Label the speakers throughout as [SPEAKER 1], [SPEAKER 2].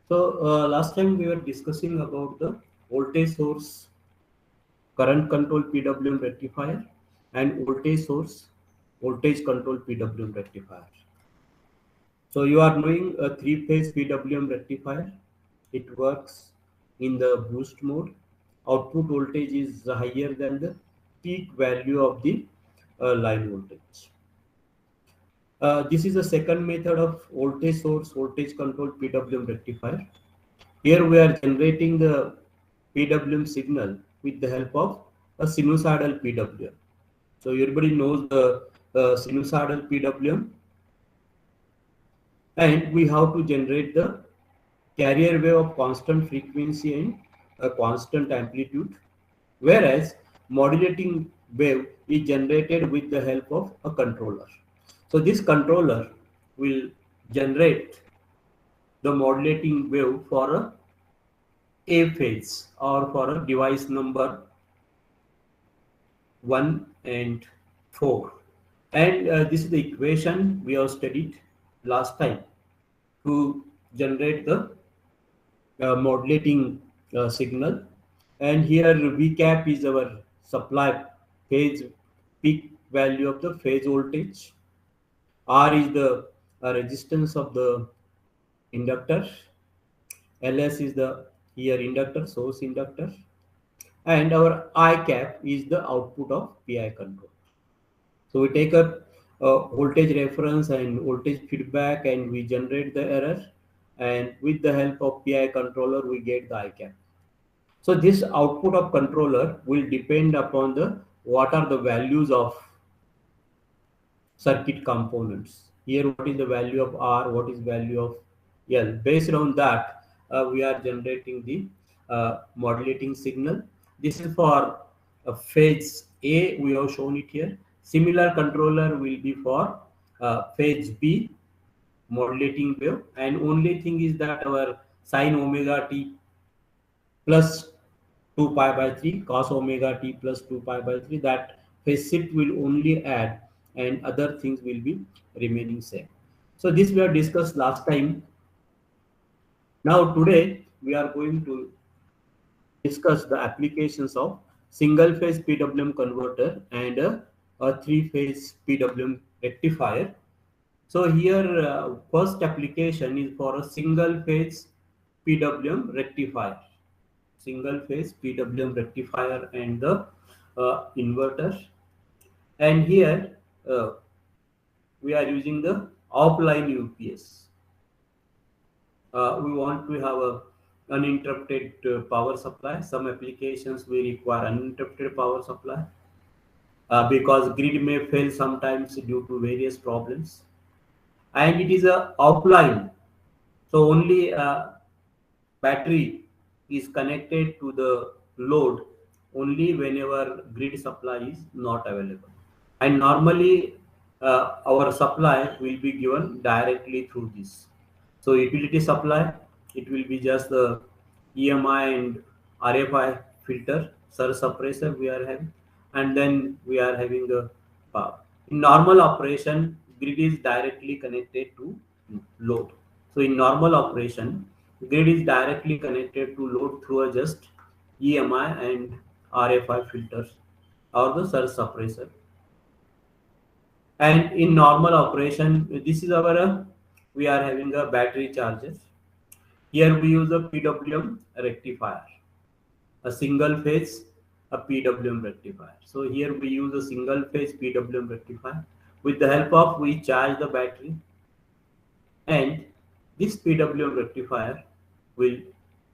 [SPEAKER 1] So last time we were discussing about the voltage source current control PWM rectifier and voltage source voltage control PWM rectifier. So you are knowing a three-phase PWM rectifier. It works in the boost mode. Output voltage is higher than the peak value of the line voltage. This is the second method of voltage source voltage control PWM rectifier. Here we are generating the PWM signal with the help of a sinusoidal PWM. So everybody knows the sinusoidal PWM, and we have to generate the carrier wave of constant frequency and a constant amplitude, whereas modulating wave is generated with the help of a controller. So this controller will generate the modulating wave for a phase or for a device number 1 and 4. And this is the equation we have studied last time to generate the modulating signal. And here V cap is our supply phase peak value of the phase voltage. R is the resistance of the inductor. Ls is the here inductor, source inductor. And our I cap is the output of PI control. So we take a voltage reference and voltage feedback and we generate the error, and with the help of PI controller we get the I cap. So this output of controller will depend upon the what are the values of circuit components. Here what is the value of R, what is value of L. Based on that we are generating the modulating signal. This is for phase A, we have shown it here. Similar controller will be for phase B, modulating wave, and only thing is that our sine omega t plus 2 pi by 3 cos omega t plus 2 pi by 3, that phase shift will only add and other things will be remaining same. So this we have discussed last time. Now today we are going to discuss the applications of single phase PWM converter and a three phase PWM rectifier. So here first application is for a single phase PWM rectifier. Single phase PWM rectifier and the inverter. And here we are using the offline UPS. We want to have a uninterrupted power supply. Some applications we require uninterrupted power supply because grid may fail sometimes due to various problems. And it is a offline, so only battery is connected to the load only whenever grid supply is not available. And normally our supply will be given directly through this. So utility supply, it will be just the EMI and RFI filter, surge suppressor we are having, and then we are having the power. In normal operation, grid is directly connected to load. So in normal operation, grid is directly connected to load through a just EMI and RFI filters or the surge suppressor. And in normal operation, this is our we are having a battery charger. Here we use a PWM rectifier, a single phase a PWM rectifier. So here we use a single phase PWM rectifier. With the help of we charge the battery, and this PWM rectifier will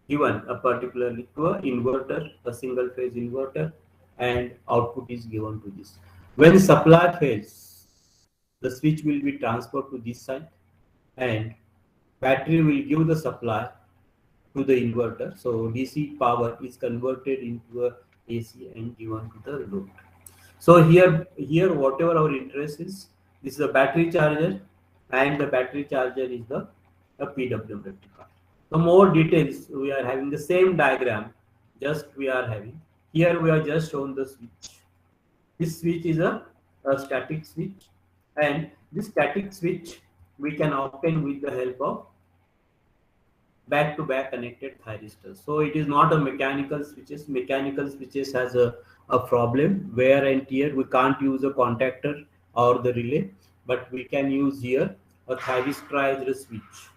[SPEAKER 1] given a particularly to a inverter, a single phase inverter, and output is given to this. When supply fails, the switch will be transferred to this side and battery will give the supply to the inverter. So DC power is converted into a AC and given to the load. So here whatever our interest is, this is a battery charger, and the battery charger is the PWM rectifier. So more details, we are having the same diagram, just we are having. Here we are just shown the switch. This switch is a static switch, and this static switch we can obtain with the help of back to back connected thyristors. So it is not a mechanical switches. Mechanical switches has a problem, wear and tear. We can't use a contactor or the relay, but we can use here a thyristorized switch.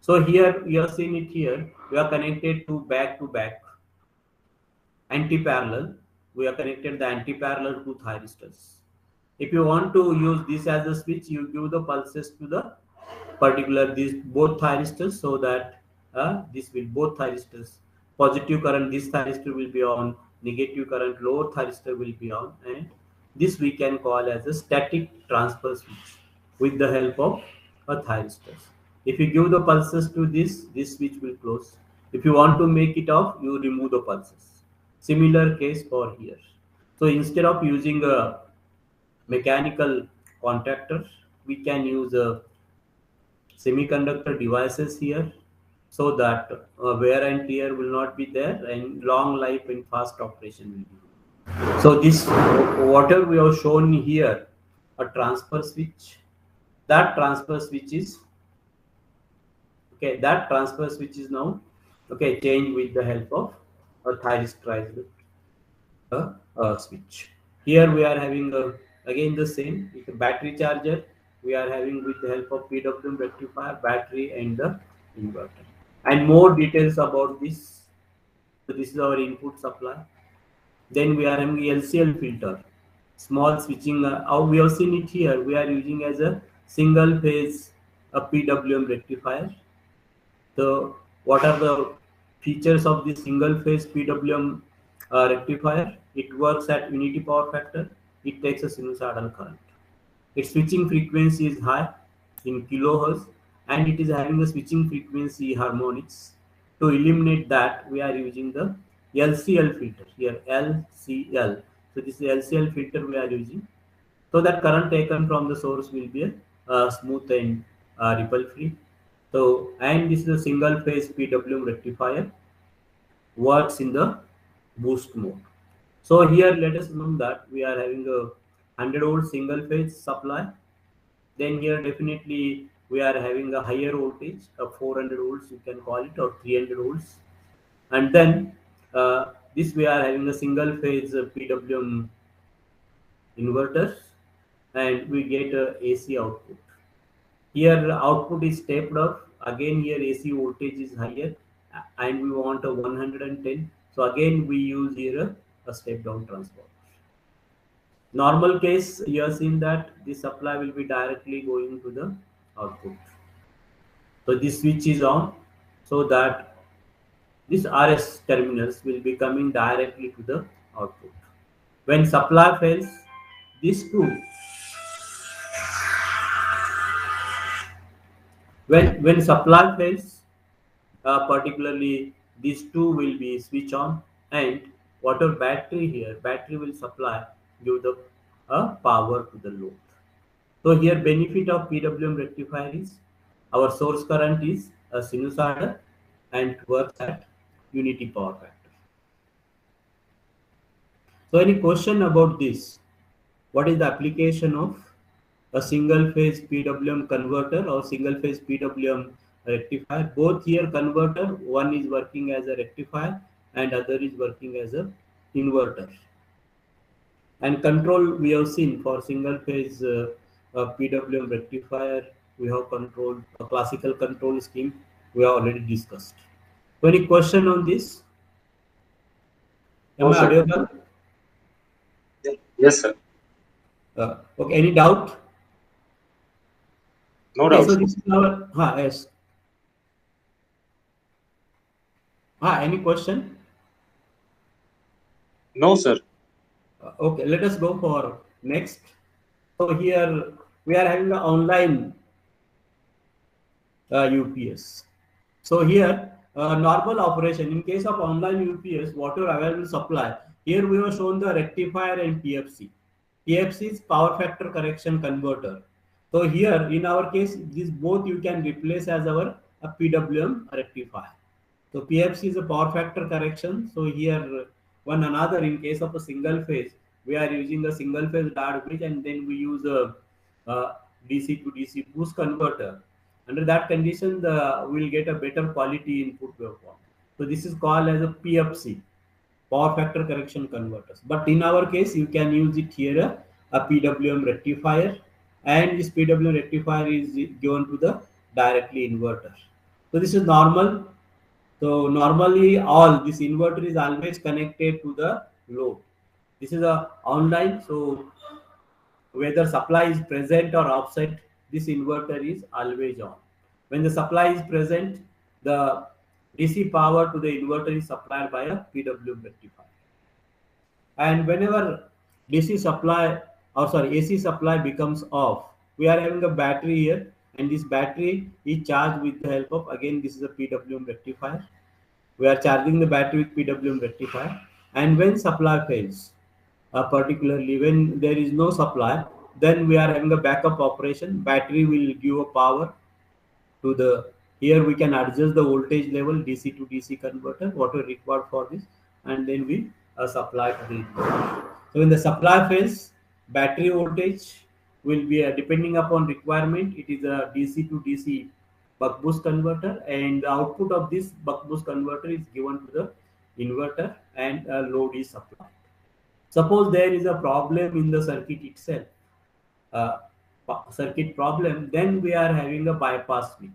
[SPEAKER 1] So here you have seen it here. We are connected to back anti-parallel. We are connected the anti-parallel to thyristors. If you want to use this as a switch, you give the pulses to the particular these both thyristors, so that this will both thyristors positive current, this thyristor will be on, negative current lower thyristor will be on, and this we can call as a static transfer switch with the help of a thyristors. If you give the pulses to this switch will close. If you want to make it off, you remove the pulses. Similar case for here. So instead of using a mechanical contactor, we can use a semiconductor devices here, so that wear and tear will not be there and long life and fast operation will be. So this whatever we have shown here, a transfer switch, that transfer switch is okay, that transfer switch is now okay changed with the help of a thyristorized switch. Here we are having again the same with the battery charger. We are having with the help of PWM rectifier, battery, and the inverter. And more details about this. So this is our input supply. Then we are having LCL filter, small switching. How we have seen it here. We are using as a single phase a PWM rectifier. So what are the features of this single phase PWM rectifier? It works at unity power factor. It takes a sinusoidal current. Its switching frequency is high in kilohertz, and it is having a switching frequency harmonics. To eliminate that, we are using the LCL filter here. LCL. So this is LCL filter we are using. So that current taken from the source will be smooth and ripple free. So, and this is a single phase PWM rectifier, works in the boost mode. So here let us know that we are having a 100 volt single phase supply. Then here definitely we are having a higher voltage of 400 volts, you can call it, or 300 volts. And then this we are having a single phase PWM inverters, and we get a AC output. Here output is stepped up. Again here AC voltage is higher, and we want a 110. So again we use here a step down transformer. Normal case, you have seen that the supply will be directly going to the output. So this switch is on, so that this RS terminals will be coming directly to the output. When supply fails, these two, when supply fails, particularly these two will be switch on, and water battery here, battery will supply give the power to the load. So here benefit of PWM rectifier is our source current is a sinusoidal and works at unity power factor. So any question about this? What is the application of a single phase PWM converter or single phase PWM rectifier? Both here converter, one is working as a rectifier and other is working as a inverter. And control we have seen for single phase PWM rectifier, we have control a classical control scheme we have already discussed. So any question on this? Am
[SPEAKER 2] No,
[SPEAKER 1] I
[SPEAKER 2] sir.
[SPEAKER 1] audible?
[SPEAKER 2] Yes, sir.
[SPEAKER 1] Okay, any doubt?
[SPEAKER 2] No
[SPEAKER 1] Okay,
[SPEAKER 2] doubt,
[SPEAKER 1] so
[SPEAKER 2] sir.
[SPEAKER 1] this is our yes. Any question?
[SPEAKER 2] No, sir.
[SPEAKER 1] Okay, let us go for next. So here we are having the online UPS. So here normal operation in case of online UPS, whatever available supply. Here we have shown the rectifier and PFC. PFC is power factor correction converter. So here in our case, these both you can replace as our PWM rectifier. So PFC is a power factor correction. So here one another in case of a single phase, we are using a single phase diode bridge, and then we use a DC to DC boost converter. Under that condition, we'll get a better quality input waveform. So this is called as a PFC, power factor correction converters. But in our case, you can use it here, a PWM rectifier, and this PWM rectifier is given to the directly inverter. So this is normal. So normally all this inverter is always connected to the load. This is a online, so whether supply is present or absent, this inverter is always on. When the supply is present, the DC power to the inverter is supplied by a PWM rectifier. And whenever DC supply, or sorry, AC supply becomes off, we are having a battery here, and this battery is charged with the help of, again, this is a PWM rectifier. We are charging the battery with PWM rectifier, and when supply fails, particularly when there is no supply, then we are having a backup operation. Battery will give a power to the, here we can adjust the voltage level, DC to DC converter, whatever required for this, and then we supply to the inverter. So when the supply fails, battery voltage will be depending upon requirement. It is a DC to DC buck boost converter, and the output of this buck boost converter is given to the inverter, and a load is supplied. Suppose there is a problem in the circuit itself, uh, circuit problem, then we are having a bypass switch.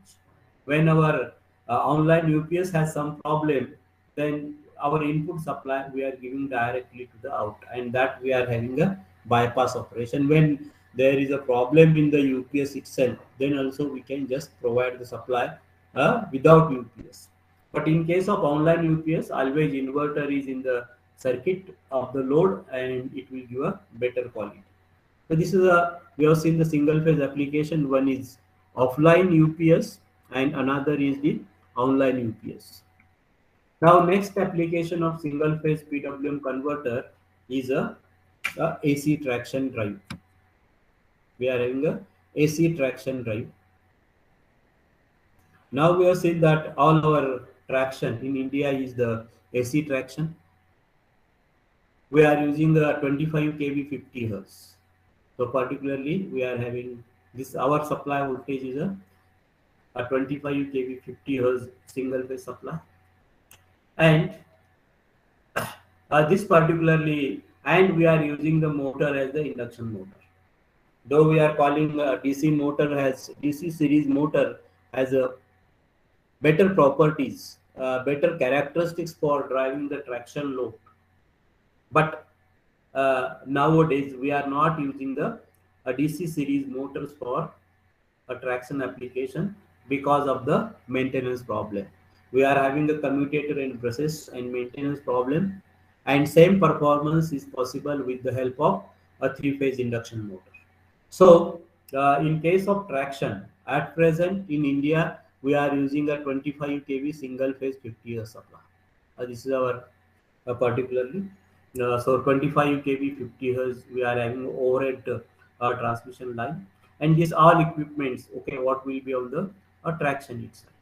[SPEAKER 1] When our online UPS has some problem, then our input supply we are giving directly to the out, and that we are having a bypass operation. When there is a problem in the UPS itself, then also we can just provide the supply without UPS. But in case of online UPS, always inverter is in the circuit of the load, and it will give a better quality. So this is a, we have seen the single phase application. One is offline UPS and another is the online UPS. Now next application of single phase PWM converter is a AC traction drive. We are having a AC traction drive. Now we have seen that all our traction in India is the AC traction. We are using the 25 kV 50 Hz. So particularly we are having this, our supply voltage is a 25 kV 50 Hz single phase supply, and this particularly, and we are using the motor as the induction motor. Though we are calling DC motor as DC series motor has a better properties, better characteristics for driving the traction load, but nowadays we are not using the DC series motors for a traction application because of the maintenance problem. We are having a commutator and brushes and maintenance problem, and same performance is possible with the help of a three-phase induction motor. So in case of traction, at present in India, we are using a 25 kV single phase 50 Hz supply. This is our particularly. So 25 kV 50 Hz, we are having overhead transmission line, and these all equipments, okay, what will be on the traction itself.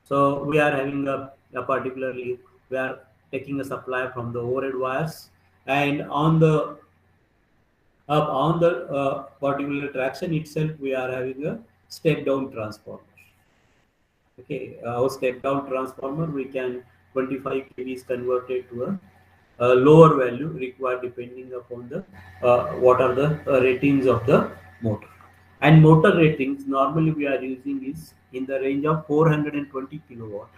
[SPEAKER 1] So we are having a particularly, we are taking a supply from the overhead wires, and on the particular traction itself, we are having a step down transformer. Okay, our step down transformer, we can 25 kV is converted to a lower value required depending upon the what are the ratings of the motor. And motor ratings normally we are using is in the range of 420 kilowatt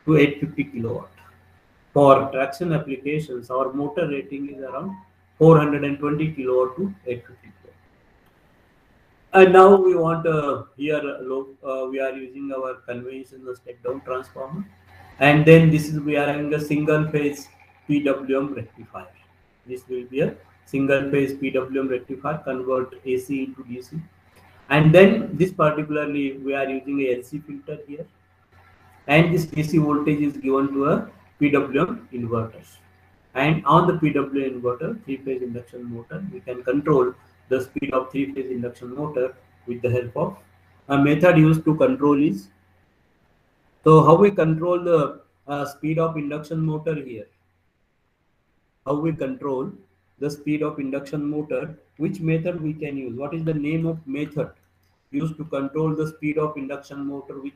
[SPEAKER 1] to 850 kilowatt. For traction applications, our motor rating is around 420 kilowatt to 850 kilowatt. And now we want here we are using our conventional step down transformer, and then this is, we are having a single phase PWM rectifier. This will be a single phase PWM rectifier, convert AC into DC, and then this particularly we are using a LC filter here, and this DC voltage is given to a PWM inverter. And on the PWM inverter, three-phase induction motor, we can control the speed of three-phase induction motor with the help of a method used to control is, so how we control the speed of induction motor here. How we control the speed of induction motor, which method we can use, what is the name of method used to control the speed of induction motor with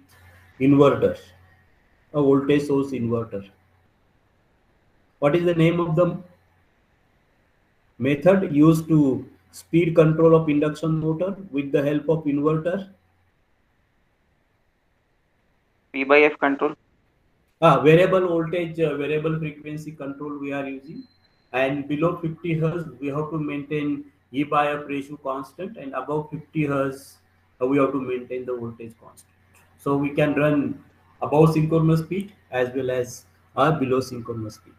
[SPEAKER 1] inverter, a voltage source inverter. What is the name of the method used to speed control of induction motor with the help of inverter?
[SPEAKER 2] P by F control.
[SPEAKER 1] Variable voltage, variable frequency control we are using, and below 50 hertz we have to maintain E by F ratio constant, and above 50 hertz we have to maintain the voltage constant. So we can run above synchronous speed as well as below synchronous speed.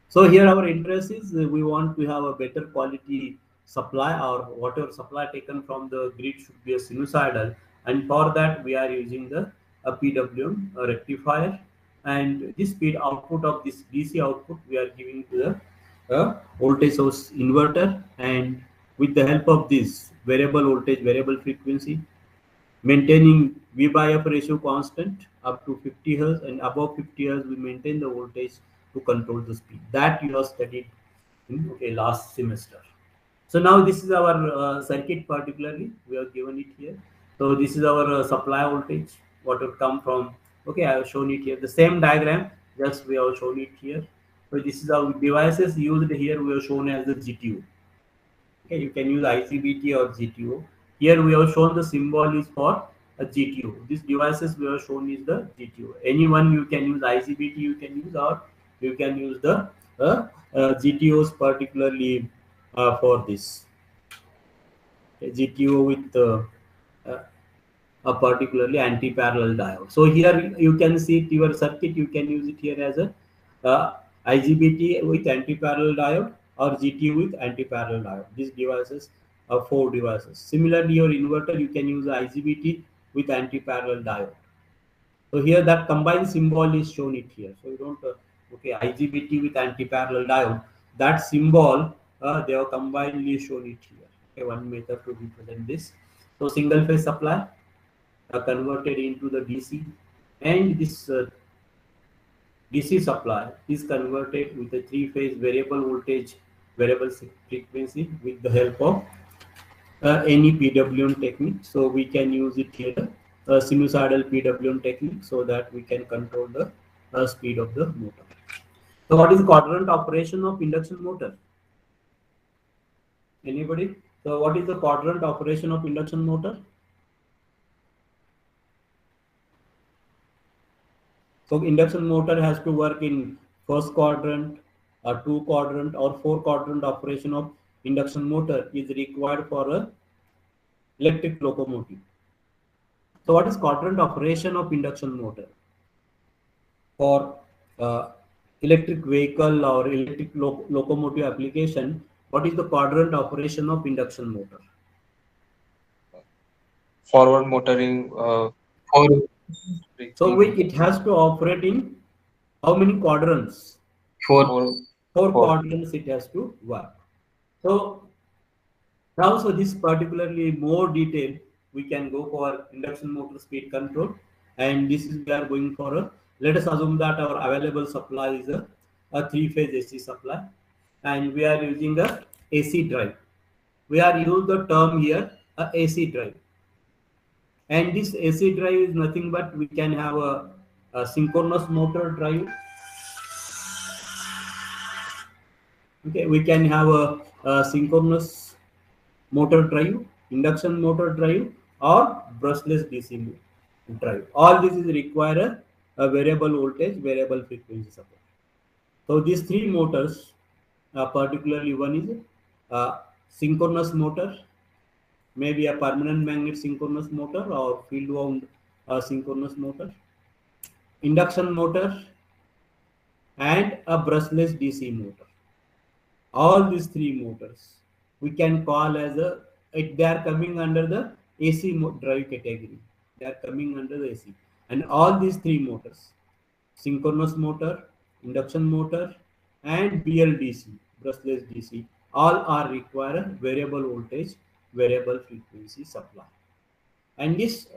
[SPEAKER 1] So here our interest is we want to have a better quality supply, or water supply taken from the grid should be a sinusoidal, and for that we are using the PWM rectifier, and this speed output of this DC output we are giving to the voltage source inverter, and with the help of this variable voltage variable frequency, maintaining V by F ratio constant up to 50 Hz, and above 50 Hz we maintain the voltage to control the speed. That you have studied in last semester. So now this is our circuit, particularly we have given it here. So this is our supply voltage, what will come from. Okay, I have shown it here. The same diagram, just we have shown it here. So this is our devices used here. We have shown as the GTU. Okay, you can use IGBT or GTO. Here we have shown the symbol is for a GTO. These devices we have shown is the GTO. Anyone you can use IGBT, you can use, or you can use the GTOs, particularly for this GTO with uh, a particularly anti-parallel diode. So here you can see your circuit, you can use it here as a IGBT with anti-parallel diode or GTU with anti-parallel diode. These devices are 4 devices. Similarly, your inverter, you can use IGBT with anti-parallel diode. So here that combined symbol is shown it here. So you don't okay, IGBT with anti-parallel diode. That symbol they have combinedly shown it here. Okay, one method to represent this. So single phase supply converted into the DC, and this DC supply is converted with a 3-phase variable voltage variable frequency with the help of any PWM technique. So we can use it here, sinusoidal PWM technique, so that we can control the speed of the motor. So what is quadrant operation of induction motor? Anybody? So what is the quadrant operation of induction motor? So induction motor has to work in first quadrant, or 2 quadrant, or 4 quadrant operation of induction motor is required for a electric locomotive. So what is quadrant operation of induction motor? For electric vehicle or electric locomotive application, what is the quadrant operation of induction motor?
[SPEAKER 3] Forward motoring, for
[SPEAKER 1] So
[SPEAKER 3] braking,
[SPEAKER 1] it has to operate in how many quadrants?
[SPEAKER 3] for
[SPEAKER 1] Four
[SPEAKER 3] for
[SPEAKER 1] quadrants it has to work. So now, so this particularly more detail, we can go for induction motor speed control, and this is we are going for a. Let us assume that our available supply is a 3-phase AC supply, and we are using a AC drive. We are use the term here a AC drive, and this AC drive is nothing but we can have a synchronous motor drive. Okay, we can have a synchronous motor drive, induction motor drive, or brushless DC drive. All this is require a variable voltage, variable frequency support. So these 3 motors, particularly one is synchronous motor, maybe a permanent magnet synchronous motor or field wound synchronous motor, induction motor, and a brushless DC motor. All these 3 motors we can call as they are coming under the AC drive category. They are coming under the AC, and all these 3 motors, synchronous motor, induction motor, and BLDC, brushless DC, all are require variable voltage, variable frequency supply. And this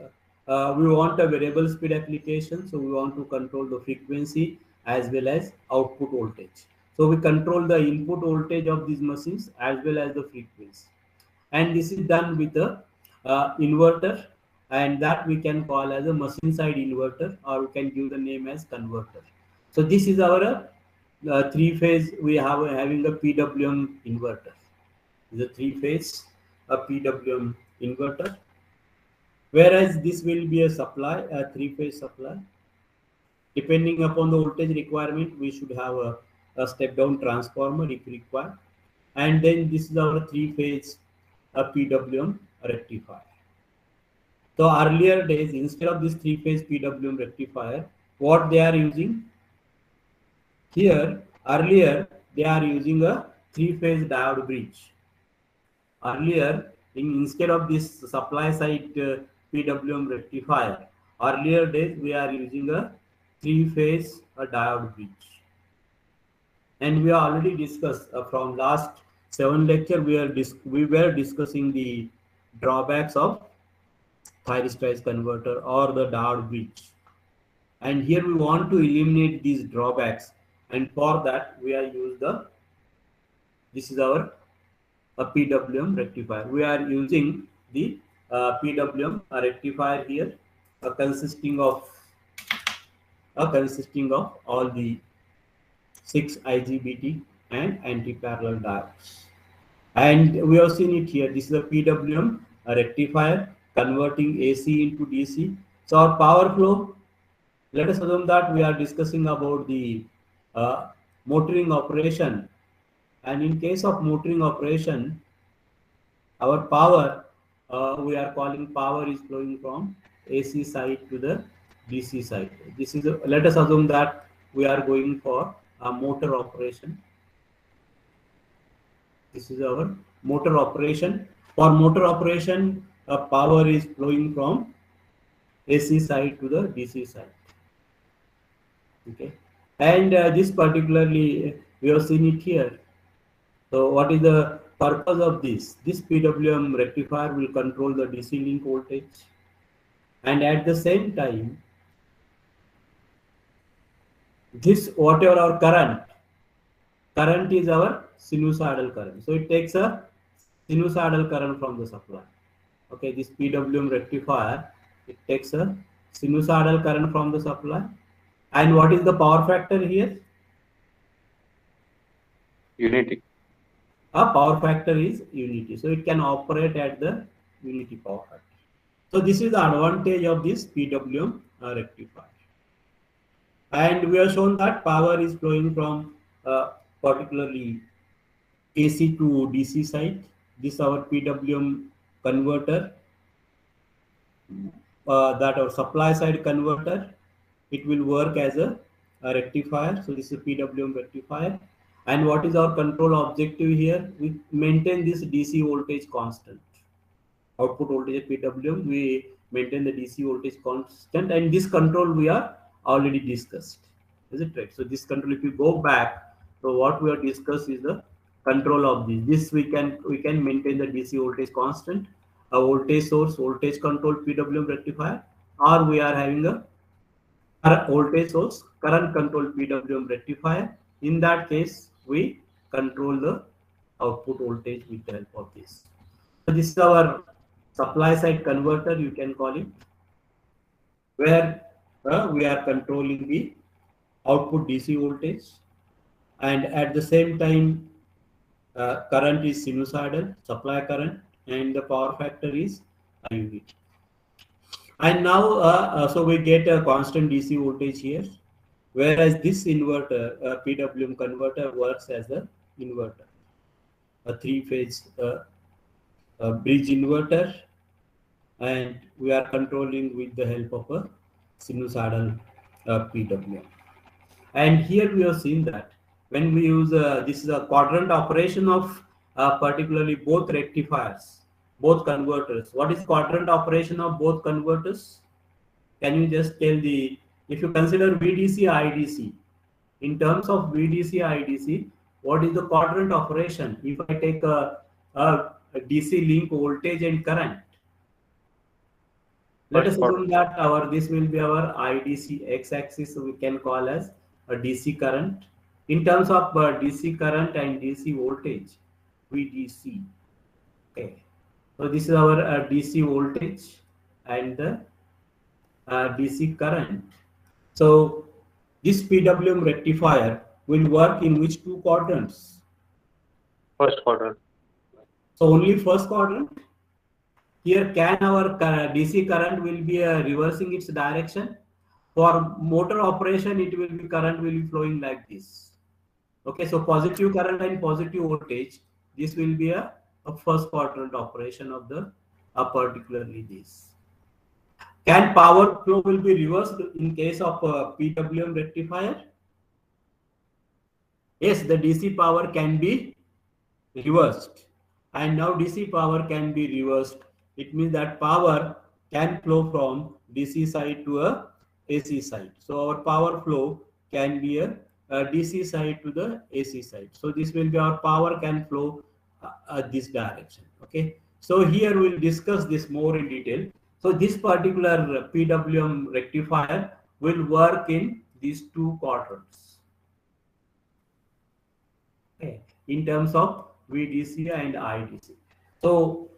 [SPEAKER 1] we want a variable speed application, so we want to control the frequency as well as output voltage. So we control the input voltage of these machines as well as the frequency, and this is done with a inverter and that we can call as a machine side inverter, or we can give the name as converter. So this is our three phase. We have having a PWM inverter. The three phase a PWM inverter, whereas this will be a supply, a three phase supply. Depending upon the voltage requirement, we should have a step down transformer if required. And then this is our three phase PWM rectifier. So earlier days, instead of this three phase PWM rectifier, what they are using here, earlier they are using a three phase diode bridge. Earlier, instead of this supply side PWM rectifier, earlier days we are using a three phase diode bridge. And we already discussed from last 7 lecture, we were discussing the drawbacks of thyristor converter or the diode bridge. And here we want to eliminate these drawbacks, and for that we are use the, this is our PWM rectifier. We are using the PWM rectifier here, consisting of all the 6 IGBT and anti-parallel diodes. And we have seen it here. This is a PWM rectifier converting AC into DC. So our power flow, let us assume that we are discussing about the motoring operation. And in case of motoring operation, our power, we are calling power is flowing from AC side to the DC side. This is let us assume that we are going for a motor operation. This is our motor operation. For motor operation, power is flowing from AC side to the DC side. Okay, and this particularly we have seen it here. So what is the purpose of this? This PWM rectifier will control the DC link voltage, and at the same time, this whatever our current is our sinusoidal current. So it takes a sinusoidal current from the supply. Okay, this PWM rectifier, it takes a sinusoidal current from the supply. And what is the power factor here?
[SPEAKER 3] Unity.
[SPEAKER 1] A power factor is unity. So it can operate at the unity power factor. So this is the advantage of this PWM rectifier. And we have shown that power is flowing from particularly AC to DC side. This is our PWM converter, that our supply side converter. It will work as a rectifier. So this is PWM rectifier. And what is our control objective here? We maintain this DC voltage constant. Output voltage at PWM, we maintain the DC voltage constant, and this control we are already discussed. Is it right? So this control, if you go back, so what we have discussed is the control of this. This we can maintain the DC voltage constant, a voltage source, voltage control PWM rectifier, or we are having a voltage source, current control PWM rectifier. In that case, we control the output voltage with the help of this. So this is our supply side converter, you can call it, where we are controlling the output DC voltage, and at the same time current is sinusoidal, supply current, and the power factor is unit. And now so we get a constant DC voltage here, whereas this inverter, PWM converter, works as a inverter, a three phase bridge inverter, and we are controlling with the help of a sinusoidal PWM. And here we have seen that when we use this is a quadrant operation of particularly both rectifiers, both converters. What is quadrant operation of both converters? Can you just tell the, if you consider VDC IDC, in terms of VDC IDC, what is the quadrant operation? If I take a DC link voltage and current, let us assume that this will be our IDC x-axis, so we can call as a DC current. In terms of DC current and DC voltage, VDC. Okay, so this is our DC voltage, and the DC current. So this PWM rectifier will work in which two quadrants?
[SPEAKER 3] First quadrant.
[SPEAKER 1] So only first quadrant. Here can our DC current will be reversing its direction. For motor operation, it will be current will be flowing like this. Okay, so positive current and positive voltage. This will be a first quadrant operation of the particularly this. Can power flow will be reversed in case of PWM rectifier? Yes, the DC power can be reversed, and now DC power can be reversed. It means that power can flow from DC side to a AC side. So our power flow can be a DC side to the AC side. So this will be our power can flow this direction. Okay, so here we'll discuss this more in detail. So this particular PWM rectifier will work in these two quadrants. Okay, in terms of VDC and IDC. So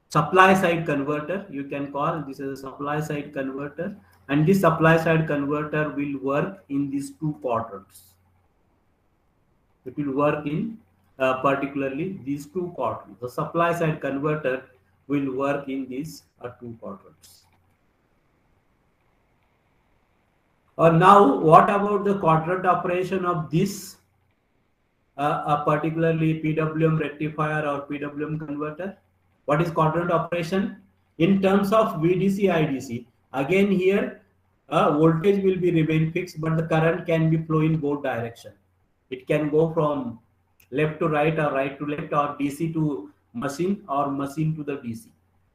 [SPEAKER 1] supply side converter, you can call this as a supply side converter, and this supply side converter will work in these two quadrants. It will work in particularly these two quadrants. The supply side converter will work in these two quadrants. Now, what about the quadrant operation of this particularly PWM rectifier or PWM converter? What is quadrant operation? In terms of VDC, IDC, again here voltage will be remain fixed, but the current can be flow in both direction. It can go from left to right or right to left or DC to machine or machine to the DC.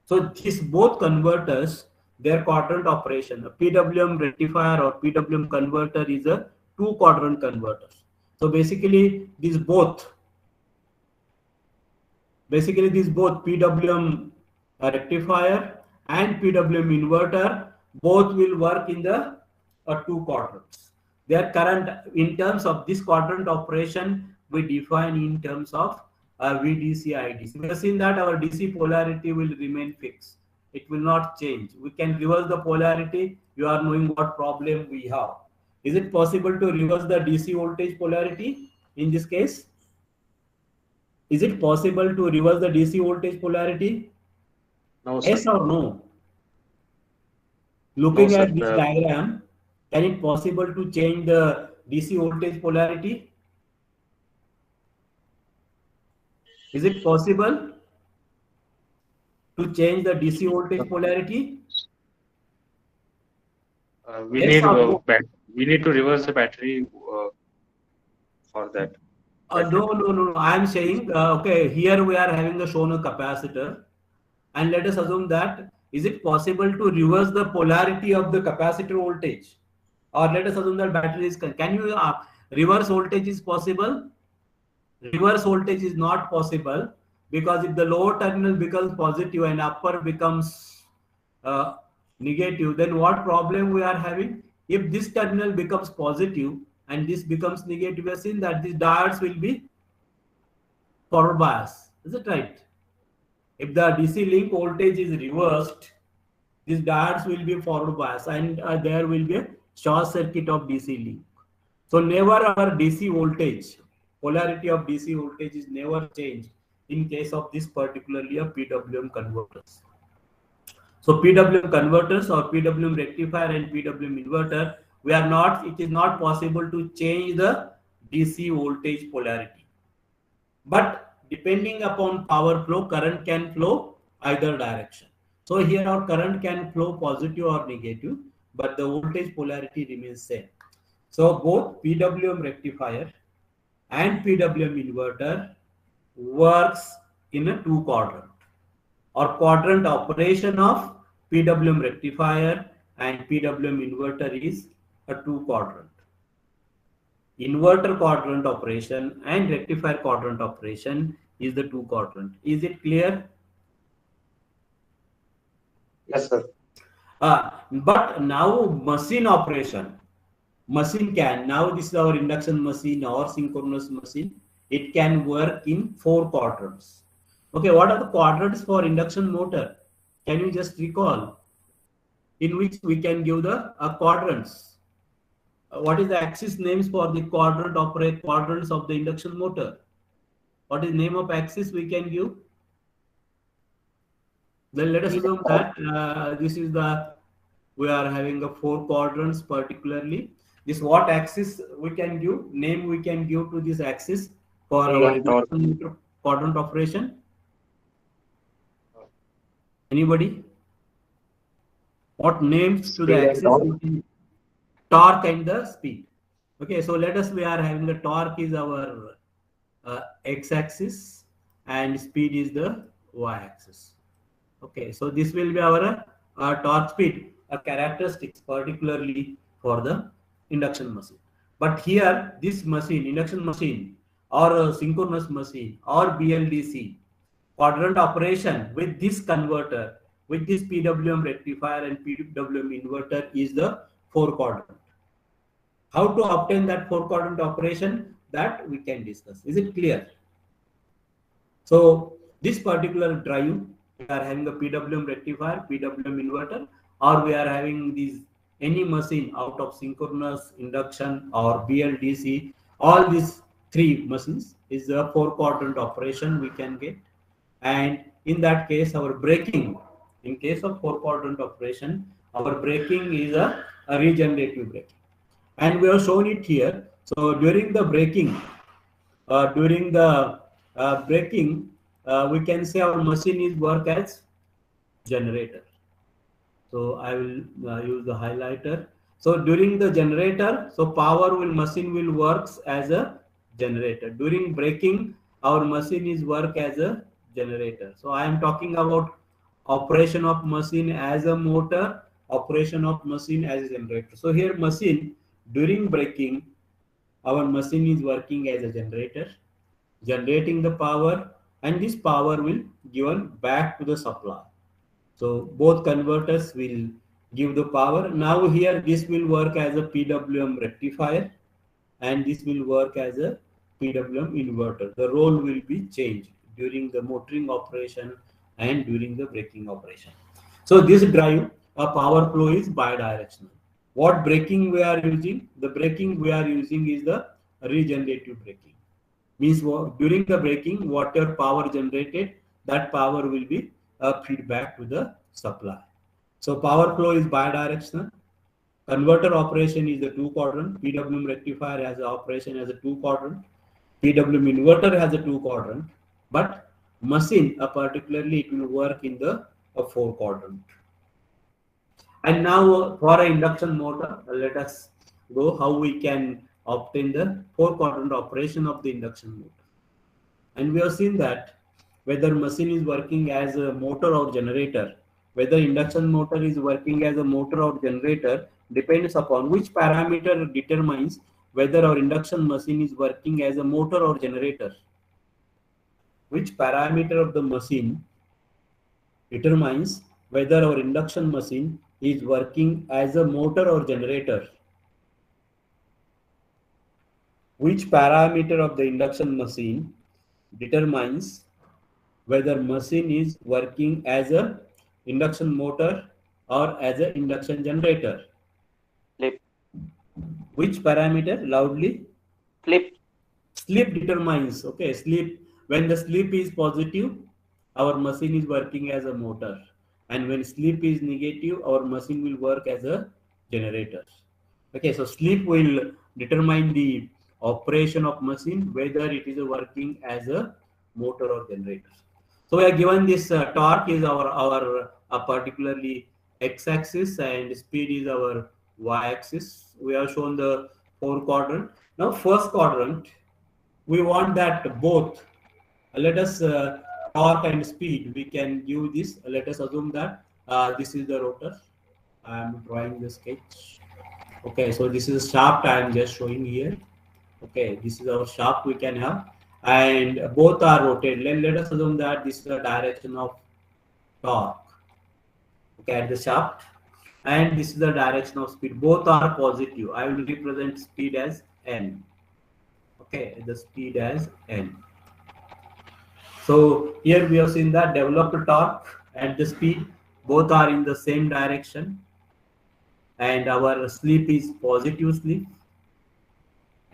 [SPEAKER 1] So these both converters, their quadrant operation, a PWM rectifier or PWM converter is a two quadrant converter. So basically these both PWM rectifier and PWM inverter both will work in the two quadrants. Their current in terms of this quadrant operation we define in terms of VDC IDC. We have seen that our DC polarity will remain fixed. It will not change. We can reverse the polarity. You are knowing what problem we have. Is it possible to reverse the DC voltage polarity in this case? Is it possible to reverse the DC voltage polarity?
[SPEAKER 3] No, sir.
[SPEAKER 1] Yes or no?
[SPEAKER 3] No,
[SPEAKER 1] Looking
[SPEAKER 3] sir.
[SPEAKER 1] at this diagram, can it possible to change the DC voltage polarity? Is it possible to change the DC voltage polarity?
[SPEAKER 3] We
[SPEAKER 1] Yes
[SPEAKER 3] need
[SPEAKER 1] or no?
[SPEAKER 3] we need to reverse the battery for that.
[SPEAKER 1] No. I am saying, okay, here we are having shown a capacitor, and let us assume that is it possible to reverse the polarity of the capacitor voltage, or let us assume that battery is can you reverse voltage is possible? Reverse voltage is not possible, because if the lower terminal becomes positive and upper becomes negative, then what problem we are having? If this terminal becomes positive and this becomes negative, we have seen that these diodes will be forward bias. Is it right? If the DC link voltage is reversed, these diodes will be forward bias, and there will be a short circuit of DC link. So never our DC voltage, polarity of DC voltage is never changed in case of this particularly a PWM converters. So PWM converters or PWM rectifier and PWM inverter, it is not possible to change the DC voltage polarity. But depending upon power flow, current can flow either direction. So here our current can flow positive or negative, but the voltage polarity remains same. So both PWM rectifier and PWM inverter works in a two quadrant, or quadrant operation of PWM rectifier and PWM inverter is a two quadrant. Inverter quadrant operation and rectifier quadrant operation is the two quadrant. Is it clear?
[SPEAKER 3] Yes, sir.
[SPEAKER 1] But now machine operation, machine can, now this is our induction machine or synchronous machine, it can work in four quadrants. Okay, what are the quadrants for induction motor? Can you just recall in which we can give the quadrants? What is the axis names for the quadrants of the induction motor? What is name of axis we can give? Then let us assume that this is the, we are having a 4 quadrants particularly. This what axis we can give, name we can give to this axis for
[SPEAKER 3] Speed
[SPEAKER 1] our
[SPEAKER 3] and torque.
[SPEAKER 1] induction motor quadrant operation? Anybody? What names to the
[SPEAKER 3] Speed and
[SPEAKER 1] axis?
[SPEAKER 3] torque.
[SPEAKER 1] Torque and the speed. Okay, so let us, we are having the torque is our x-axis and speed is the y-axis. Okay, so this will be our torque speed characteristics particularly for the induction machine. But here this machine, induction machine or synchronous machine or BLDC quadrant operation with this converter, with this PWM rectifier and PWM inverter is the 4 quadrant. How to obtain that 4 quadrant operation, that we can discuss. Is it clear? So this particular drive, we are having a PWM rectifier, PWM inverter, or we are having these any machine out of synchronous, induction or BLDC. All these 3 machines is a 4 quadrant operation we can get. And in that case, our braking, in case of 4 quadrant operation, our braking is a regenerative braking. And we have shown it here. So during the braking, we can say our machine is work as generator. So I will use the highlighter. So during the generator, so machine will works as a generator. During braking, our machine is work as a generator. So I am talking about operation of machine as a motor, operation of machine as a generator. So here machine during braking, our machine is working as a generator, generating the power, and this power will given back to the supply. So both converters will give the power. Now here this will work as a PWM rectifier and this will work as a PWM inverter. The role will be changed during the motoring operation and during the braking operation. So this drive, a power flow is bidirectional. What braking we are using? The braking we are using is the regenerative braking. Means during the braking, whatever power generated, that power will be feedback to the supply. So power flow is bidirectional. Converter operation is the 2 quadrant. PWM rectifier has an operation as a 2 quadrant. PWM inverter has a 2 quadrant. But machine, particularly, it will work in the 4 quadrant. And now for an induction motor, let us go how we can obtain the 4 quadrant operation of the induction motor. And we have seen that whether machine is working as a motor or generator, whether induction motor is working as a motor or generator depends upon which parameter determines whether our induction machine is working as a motor or generator. Which parameter of the machine determines whether our induction machine is working as a motor or generator. Which parameter of the induction machine determines whether machine is working as a induction motor or as an induction generator?
[SPEAKER 2] Slip.
[SPEAKER 1] Which parameter? Loudly.
[SPEAKER 2] Slip.
[SPEAKER 1] Slip determines. Okay, slip. When the slip is positive, our machine is working as a motor, and when slip is negative, our machine will work as a generator. Okay, so slip will determine the operation of machine, whether it is working as a motor or generator. So we are given this torque is our particularly x-axis and speed is our y-axis. We have shown the 4 quadrant. Now first quadrant, we want that both. Let us torque and speed. We can give this. Let us assume that this is the rotor. I am drawing the sketch. Okay, so this is a shaft I am just showing here. Okay, this is our shaft we can have, and both are rotated. Let us assume that this is the direction of torque. Okay, at the shaft, and this is the direction of speed. Both are positive. I will represent speed as n. Okay, the speed as n. So here we have seen that developed torque and the speed, both are in the same direction, and our slip is positive slip,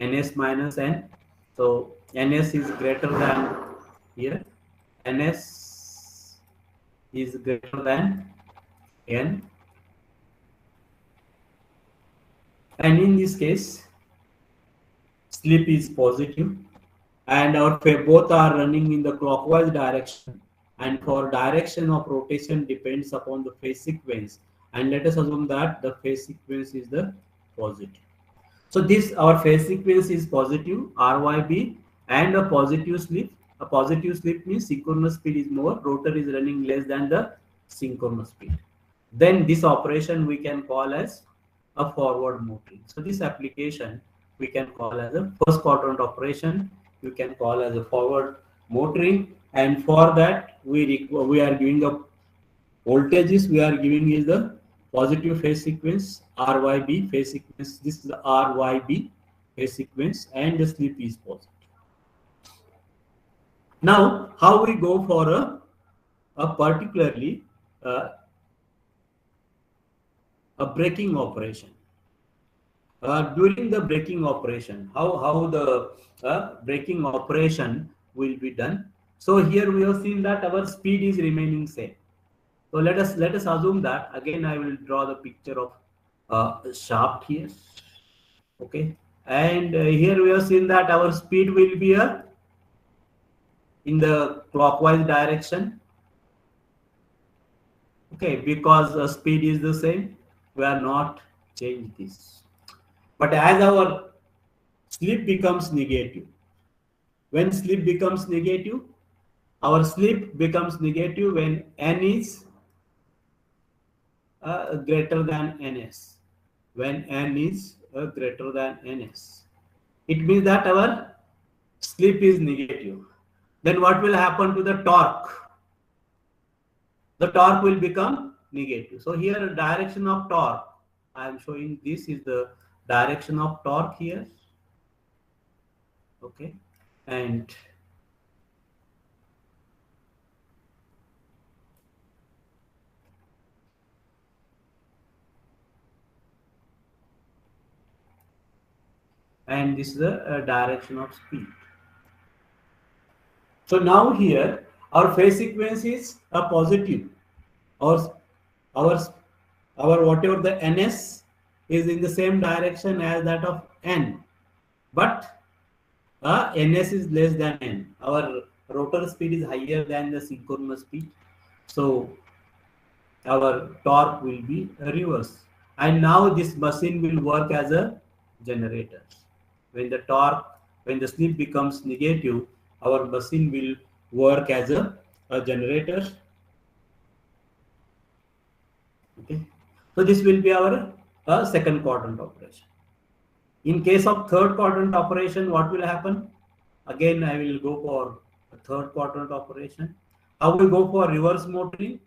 [SPEAKER 1] ns minus n. So ns is greater than here, ns is greater than n, and in this case slip is positive, and our both are running in the clockwise direction, and for direction of rotation depends upon the phase sequence, and let us assume that the phase sequence is the positive. So this our phase sequence is positive RYB and a positive slip. A positive slip means synchronous speed is more, rotor is running less than the synchronous speed. Then this operation we can call as a forward motoring. So this application we can call as a first quadrant operation. You can call as a forward motoring, and for that we are giving a voltages we are giving is the positive phase sequence RYB phase sequence. This is the RYB phase sequence, and the slip is positive. Now, how we go for a particularly a braking operation. During the braking operation, how the braking operation will be done. So here we have seen that our speed is remaining same. So let us assume that again I will draw the picture of shaft here. Okay, and here we have seen that our speed will be in the clockwise direction. Okay, because speed is the same, we are not change this. But as our slip becomes negative, when slip becomes negative, our slip becomes negative when n is greater than ns. When n is greater than ns, it means that our slip is negative. Then what will happen to the torque? The torque will become negative. So here direction of torque, I am showing this is the direction of torque here. Okay, and this is the direction of speed. So now here our phase sequence is a positive, or our whatever the ns is in the same direction as that of n, but ns is less than n. Our rotor speed is higher than the synchronous speed, so our torque will be reverse. And now this machine will work as a generator. When the slip becomes negative, our machine will work as a generator. Okay, so this will be our second quadrant operation. In case of third quadrant operation, what will happen? Again, I will go for a third quadrant operation. How we go for reverse motoring?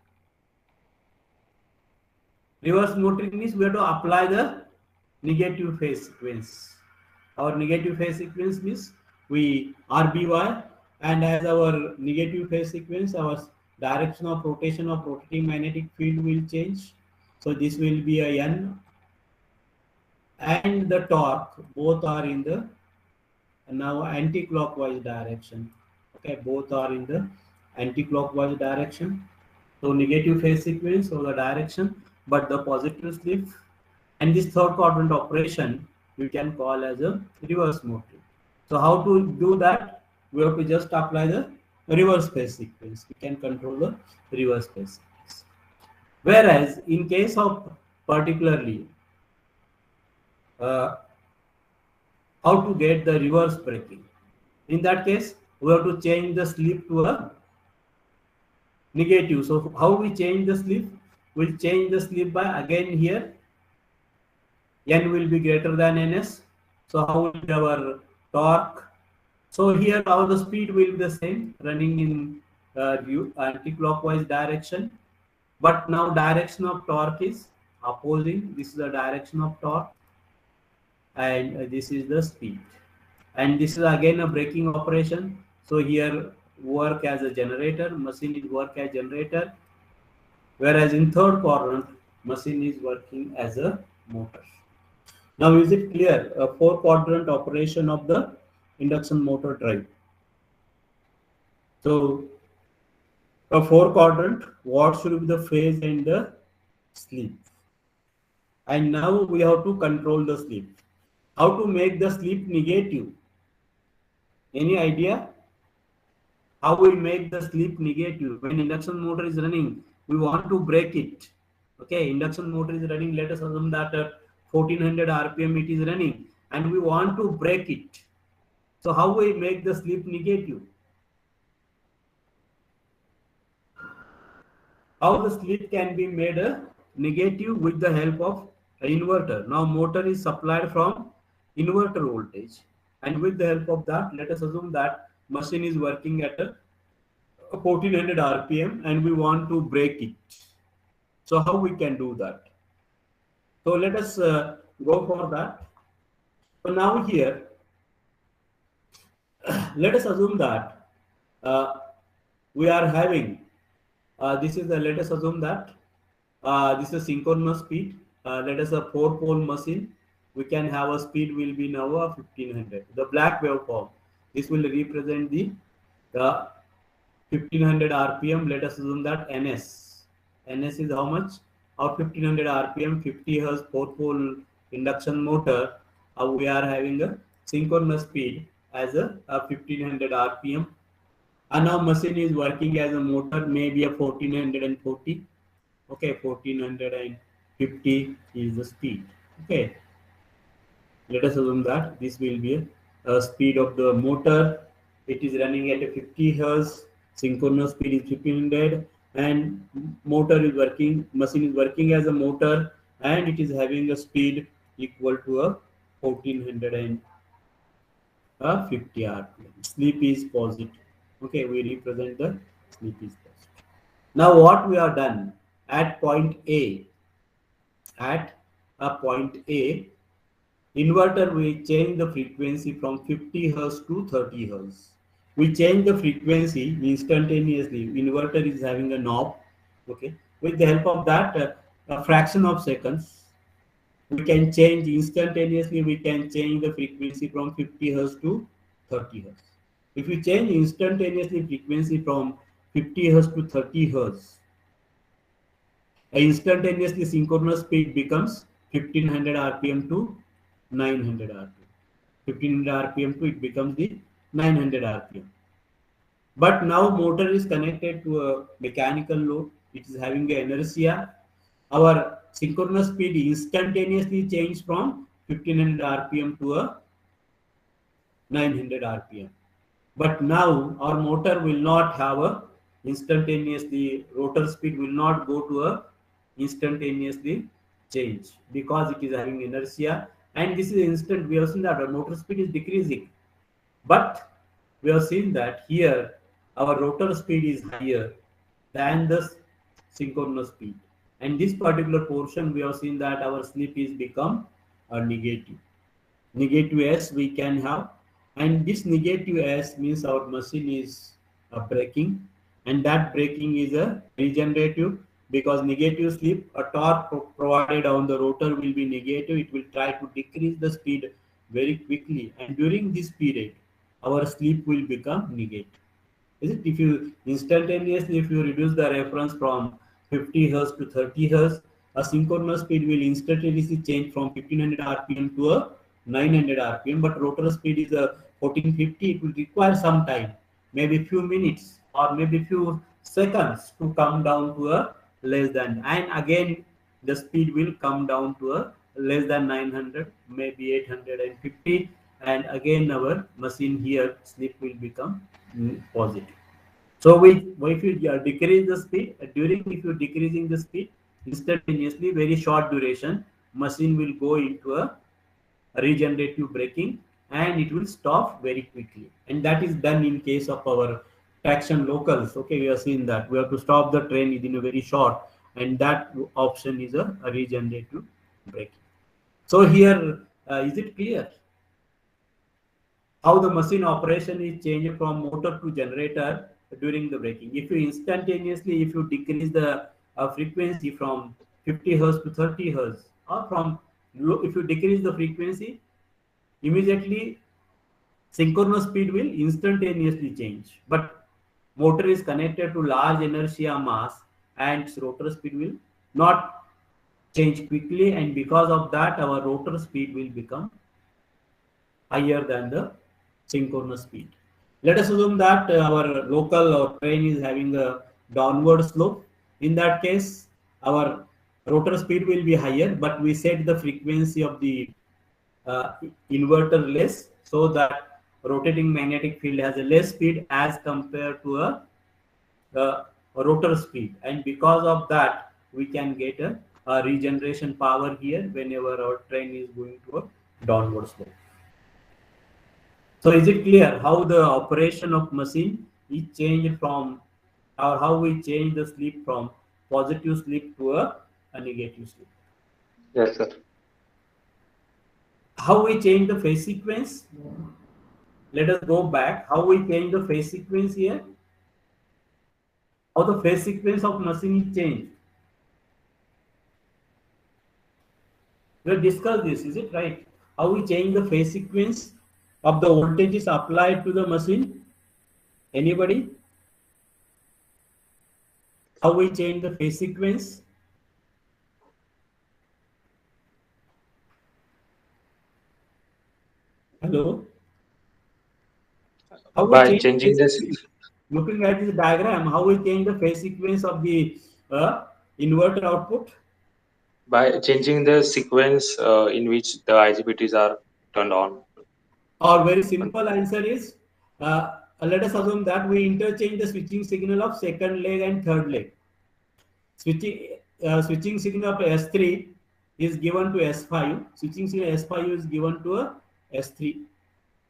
[SPEAKER 1] Reverse motoring means we have to apply the negative phase sequence. Our negative phase sequence means we RBY, and as our negative phase sequence, our direction of rotation of rotating magnetic field will change. So this will be a N, and the torque both are in the now anti-clockwise direction. Okay, both are in the anti-clockwise direction. So negative phase sequence or the direction, but the positive slip. And this third quadrant operation we can call as a reverse motoring. So how to do that? We have to just apply the reverse phase sequence. We can control the reverse phase sequence. Whereas in case of particularly how to get the reverse braking, in that case we have to change the slip to a negative. So how we change the slip? We'll change the slip by, again here n will be greater than ns. So how will be our torque? So here our speed will be the same, running in anti-clockwise direction, but now direction of torque is opposing. This is the direction of torque, and this is the speed, and this is again a braking operation. So here work as a generator, machine is work as generator, whereas in third quadrant, machine is working as a motor. Now, is it clear? A four quadrant operation of the induction motor drive. So, a four quadrant, what should be the phase and the sleep? And now we have to control the sleep. How to make the sleep negative? Any idea? How we make the sleep negative? When induction motor is running, we want to break it. Okay, induction motor is running. Let us assume that at 1400 RPM it is running, and we want to break it. So how we make the sleep negative? How the sleep can be made a negative with the help of an inverter. Now motor is supplied from inverter voltage, and with the help of that, let us assume that machine is working at a 1400 RPM and we want to break it. So how we can do that? So let us go for that. So now here, let us assume that uh, we are having this is the let us assume that this is synchronous speed. Let us a four pole machine. We can have a speed will be now 1500. The black waveform. This will represent the 1500 RPM. Let us assume that NS. NS is how much? Of 1500 RPM, 50 hertz four pole induction motor. We are having a synchronous speed as a 1500 RPM. And now machine is working as a motor, maybe a 1440. Okay, 1450 is the speed. Okay, let us assume that this will be a speed of the motor. It is running at a 50 hertz. Synchronous speed is 1500, and motor is working. Machine is working as a motor, and it is having a speed equal to a 1450 RPM. Sleep is positive. Okay, we represent the sleep is positive. Now, what we have done at point A, at a point A, inverter we change the frequency from 50 hertz to 30 hertz. We change the frequency instantaneously. Inverter is having a knob. Okay, with the help of that, a fraction of seconds, we can change instantaneously. We can change the frequency from 50 hertz to 30 hertz. If you change instantaneously frequency from 50 hertz to 30 hertz, instantaneously synchronous speed becomes 1500 rpm to 900 rpm. 1500 rpm to it becomes the 900 rpm. But now motor is connected to a mechanical load. It is having a inertia. Our synchronous speed instantaneously changed from 1500 rpm to a 900 rpm. But now our motor will not have a instantaneously, rotor speed will not go to a instantaneously change because it is having inertia, and this is instant. We have seen that our motor speed is decreasing, but we have seen that here our rotor speed is higher than the synchronous speed, and this particular portion we have seen that our slip is become a negative s we can have, and this negative s means our machine is braking, and that braking is a regenerative, because negative slip, a torque provided on the rotor will be negative. It will try to decrease the speed very quickly, and during this period our slip will become negative. Is it? If you instantaneously, if you reduce the reference from 50 hertz to 30 hertz, a synchronous speed will instantaneously change from 1500 rpm to a 900 rpm. But rotor speed is a 1450. It will require some time, maybe few minutes or maybe few seconds to come down to a less than. And again, the speed will come down to a less than 900, maybe 850, and again our machine here slip will become positive. So if you decrease the speed, during if you're decreasing the speed instantaneously, very short duration, machine will go into a regenerative braking, and it will stop very quickly. And that is done in case of our traction locals. Okay, we have seen that we have to stop the train within a very short, and that option is a regenerative braking. So here, is it clear how the machine operation is changed from motor to generator during the braking? If you instantaneously, if you decrease the a frequency from 50 hertz to 30 hertz, or from low, if you decrease the frequency, immediately synchronous speed will instantaneously change. But motor is connected to large inertia mass, and its rotor speed will not change quickly, and because of that our rotor speed will become higher than the synchronous speed. Let us assume that our local or train is having a downward slope. In that case, our rotor speed will be higher, but we set the frequency of the uh, inverter less, so that rotating magnetic field has a less speed as compared to a rotor speed, and because of that we can get a regeneration power here whenever our train is going to a downward slope. So is it clear how the operation of machine is changed from, or how we change the slip from positive slip to a negative slip?
[SPEAKER 3] Yes, sir.
[SPEAKER 1] How we change the phase sequence? Let us go back. How we change the phase sequence here? How the phase sequence of machine is changed? We have discussed this, is it right? How we change the phase sequence of the voltages applied to the machine? Anybody? How we change the phase sequence? Hello? How we
[SPEAKER 3] By
[SPEAKER 1] change the
[SPEAKER 3] changing
[SPEAKER 1] phase
[SPEAKER 3] this,
[SPEAKER 1] sequence? Looking at this diagram, how we change the phase sequence of the inverter output?
[SPEAKER 3] by changing the sequence in which the IGBTs are turned on.
[SPEAKER 1] Our very simple answer is, let us assume that we interchange the switching signal of second leg and third leg. Switching signal of S3 is given to S5. Switching signal S5 is given to a S3,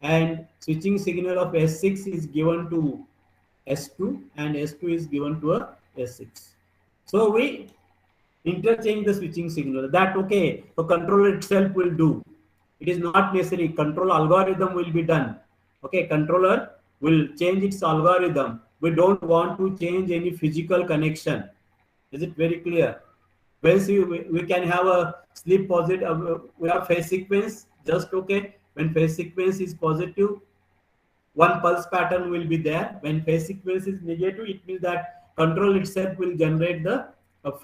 [SPEAKER 1] and switching signal of S6 is given to S2, and S2 is given to a S6. So we interchange the switching signal. That okay, the controller itself will do. It is not necessary. Control algorithm will be done. Okay, controller will change its algorithm. We don't want to change any physical connection. Is it very clear? Once we can have a sleep positive, we have phase sequence, just okay. When phase sequence is positive, one pulse pattern will be there. When phase sequence is negative, it means that control itself will generate the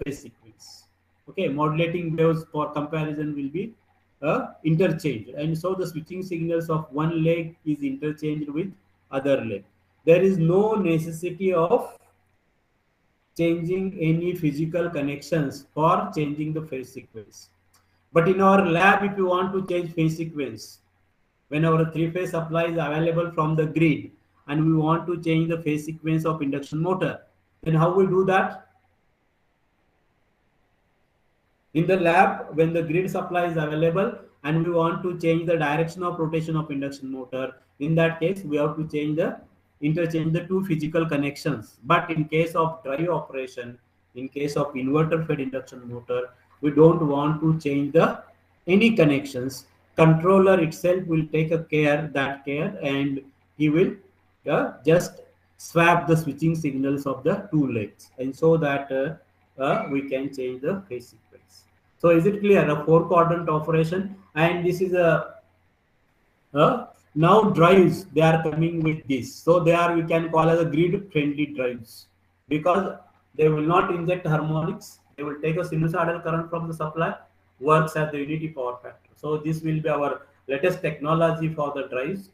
[SPEAKER 1] phase sequence. Okay, modulating waves for comparison will be interchanged, and so the switching signals of one leg is interchanged with other leg. There is no necessity of changing any physical connections for changing the phase sequence. But in our lab, if you want to change phase sequence, when our three-phase supply is available from the grid and we want to change the phase sequence of induction motor, then how we do that? In the lab, when the grid supply is available and we want to change the direction of rotation of induction motor, in that case we have to interchange the two physical connections. But in case of drive operation, in case of inverter fed induction motor, we don't want to change the any connections. Controller itself will take a care, and he will just swap the switching signals of the two legs, and so that we can change the phase sequence. So is it clear? A four quadrant operation, and this is a now drives, they are coming with this. So they are, we can call as a grid friendly drives, because they will not inject harmonics. They will take a sinusoidal current from the supply, works as the unity power factor. So this will be our latest technology for the drives.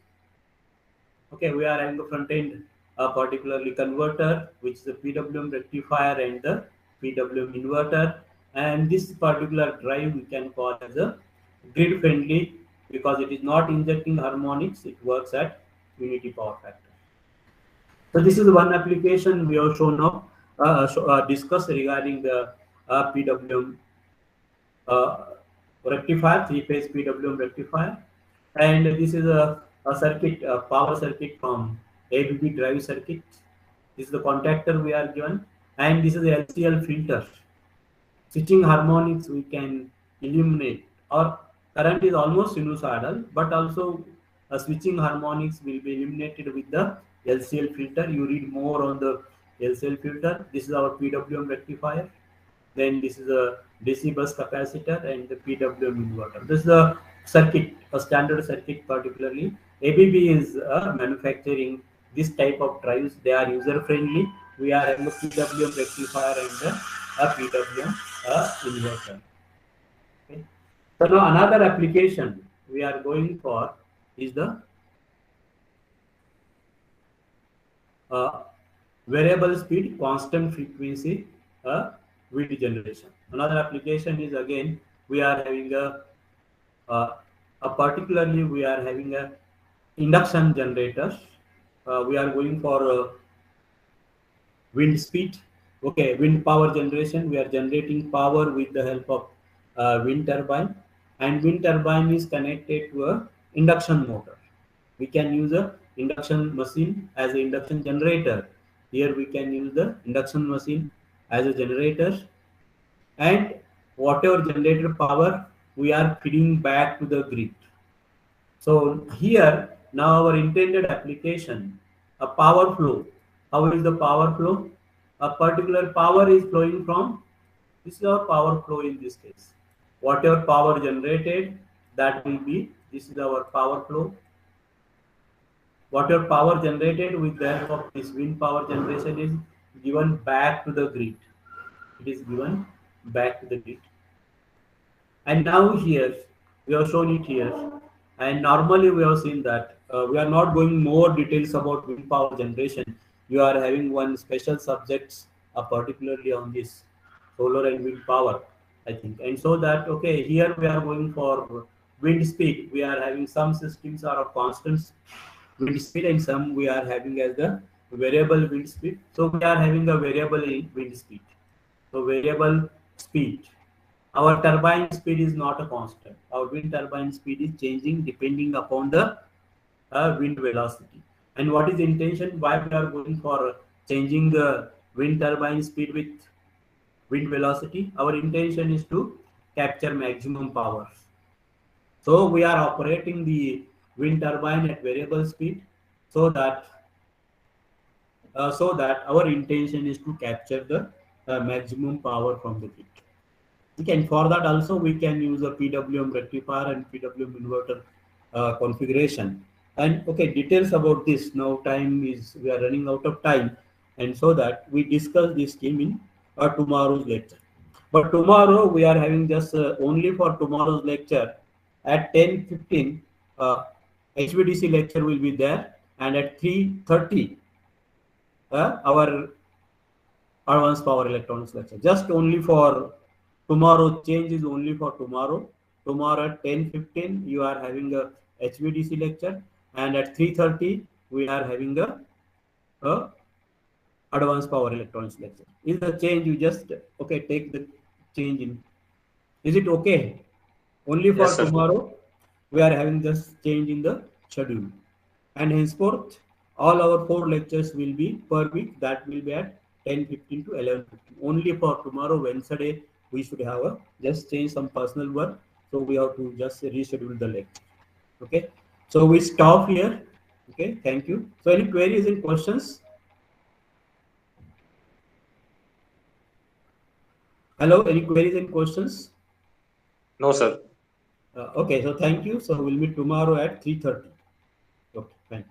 [SPEAKER 1] Okay, we are having the front end, particularly converter, which is the PWM rectifier and the PWM inverter. And this particular drive we can call as a grid friendly, because it is not injecting harmonics, it works at unity power factor. So this is one application we have shown up, discussed regarding the PWM rectifier, three-phase PWM rectifier, and this is a circuit, a power circuit from APE drive circuit. This is the contactor we are given, and this is the LCL filter. Switching harmonics we can eliminate. Our current is almost sinusoidal, but also switching harmonics will be eliminated with the LCL filter. You read more on the LCL filter. This is our PWM rectifier. Then this is a DC bus capacitor and the PWM inverter. This is the circuit, a standard circuit. Particularly, ABB is manufacturing this type of drives. They are user friendly. We are having a PWM rectifier and a PWM inverter. Okay. So now another application we are going for is the uh, variable speed, constant frequency wind generation. Another application is again we are having uh, a particularly we are having a induction generators. We are going for wind speed. Okay, wind power generation. We are generating power with the help of wind turbine, and wind turbine is connected to a induction motor. We can use a induction machine as an induction generator. Here we can use the induction machine as a generator, and whatever generated power we are feeding back to the grid. So here now our intended application, a power flow. How is the power flow? A particular power is flowing from, this is our power flow in this case. Whatever power generated, that will be, this is our power flow. Whatever power generated with the help of this wind power generation is given back to the grid. It is given back to the grid. And now here we have shown it here, and normally we have seen that we are not going more details about wind power generation. You are having one special subjects particularly on this solar and wind power, I think. And so that, okay, here we are going for wind speed. We are having some systems are of constant wind speed and some we are having as the variable wind speed. So we are having a variable wind speed. So variable speed. Our turbine speed is not a constant. Our wind turbine speed is changing depending upon the wind velocity. And what is the intention? Why we are going for changing the wind turbine speed with wind velocity? Our intention is to capture maximum power. So we are operating the wind turbine at variable speed so that our intention is to capture the maximum power from the grid. Okay, and for that also we can use a PWM rectifier and PWM inverter configuration. And okay, details about this. Now time is, we are running out of time, and so that we discuss this scheme in tomorrow's lecture. But tomorrow we are having just only for tomorrow's lecture at 10:15 HVDC lecture will be there, and at 3:30 our advanced power electronics lecture. Just only for tomorrow, change is only for tomorrow. Tomorrow at 10:15 you are having a HVDC lecture, and at 3:30 we are having a advanced power electronics lecture. Is the change you just, okay, take the change in? Is it okay? Only for
[SPEAKER 3] Yes, sir.
[SPEAKER 1] tomorrow we are having just change in the schedule, and henceforth all our 4 lectures will be per week. That will be at 10:15 to 11:15. Only for tomorrow, Wednesday, we should have a just change some personal work, so we have to just reschedule the lecture. Okay, so we stop here. Okay, thank you. So any queries and questions? Hello, any queries and questions?
[SPEAKER 3] No, sir.
[SPEAKER 1] Okay, so thank you. So we'll meet tomorrow at 3:30. Okay, fine.